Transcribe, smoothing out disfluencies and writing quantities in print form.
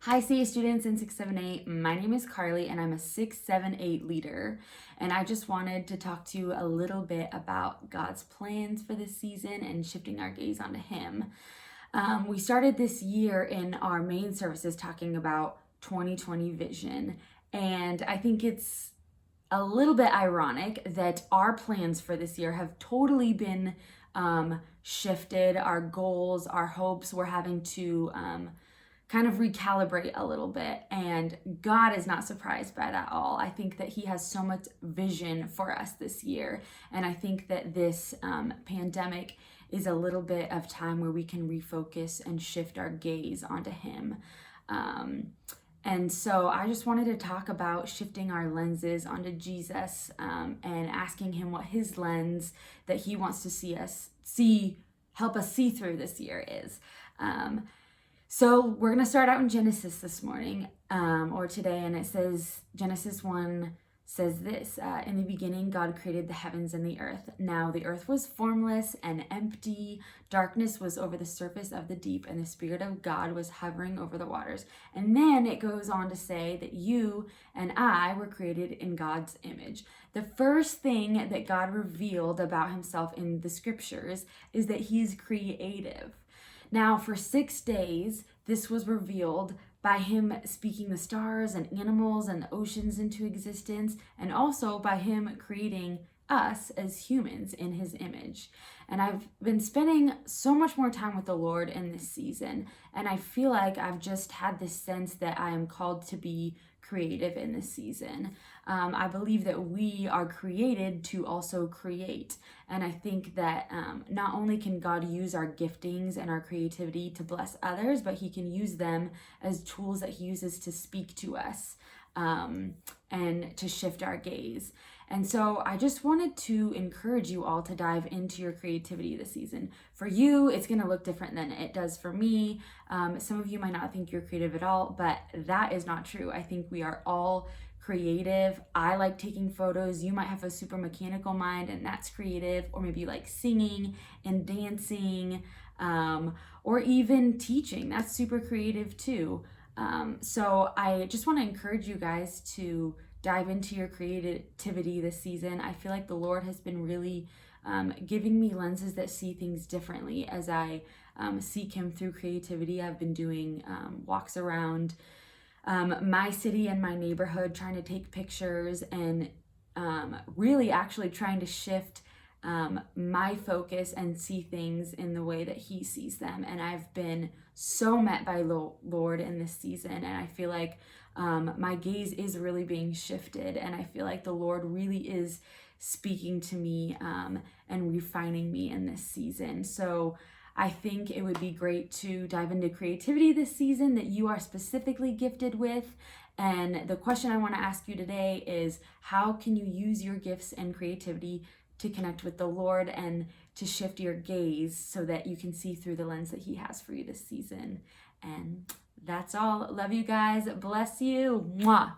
Hi CA students in 678, my name is Carly and I'm a 678 leader, and I just wanted to talk to you a little bit about God's plans for this season and shifting our gaze onto Him. We started this year in our main services talking about 2020 vision, and I think it's a little bit ironic that our plans for this year have totally been shifted. Our goals, our hopes, we're having to kind of recalibrate a little bit, and God is not surprised by that at all. I think that He has so much vision for us this year, and I think that this pandemic is a little bit of time where we can refocus and shift our gaze onto Him. And so I just wanted to talk about shifting our lenses onto Jesus, and asking Him what His lens that He wants to help us see through this year is. So we're going to start out in Genesis this morning, or today, and it says, Genesis 1 says this, in the beginning God created the heavens and the earth. Now the earth was formless and empty. Darkness was over the surface of the deep, and the Spirit of God was hovering over the waters. And then it goes on to say that you and I were created in God's image. The first thing that God revealed about Himself in the scriptures is that He is creative. Now, for 6 days, this was revealed by Him speaking the stars and animals and the oceans into existence, and also by Him creating us as humans in His image. And I've been spending so much more time with the Lord in this season, and I feel like I've just had this sense that I am called to be creative in this season. I believe that we are created to also create. And I think that not only can God use our giftings and our creativity to bless others, but He can use them as tools that He uses to speak to us and to shift our gaze. And so I just wanted to encourage you all to dive into your creativity this season. For you, it's going to look different than it does for me. Some of you might not think you're creative at all, but that is not true. I think we are all creative. I like taking photos. You might have a super mechanical mind, and that's creative. Or maybe you like singing and dancing, or even teaching. That's super creative too. So I just want to encourage you guys to dive into your creativity this season. I feel like the Lord has been really giving me lenses that see things differently as I seek Him through creativity. I've been doing walks around my city and my neighborhood, trying to take pictures and really actually trying to shift my focus and see things in the way that He sees them. And I've been so met by the Lord in this season, and I feel like my gaze is really being shifted, and I feel like the Lord really is speaking to me and refining me in this season. So I think it would be great to dive into creativity this season that you are specifically gifted with. And the question I want to ask you today is, how can you use your gifts and creativity to connect with the Lord and to shift your gaze so that you can see through the lens that He has for you this season? And that's all. Love you guys. Bless you. Mwah.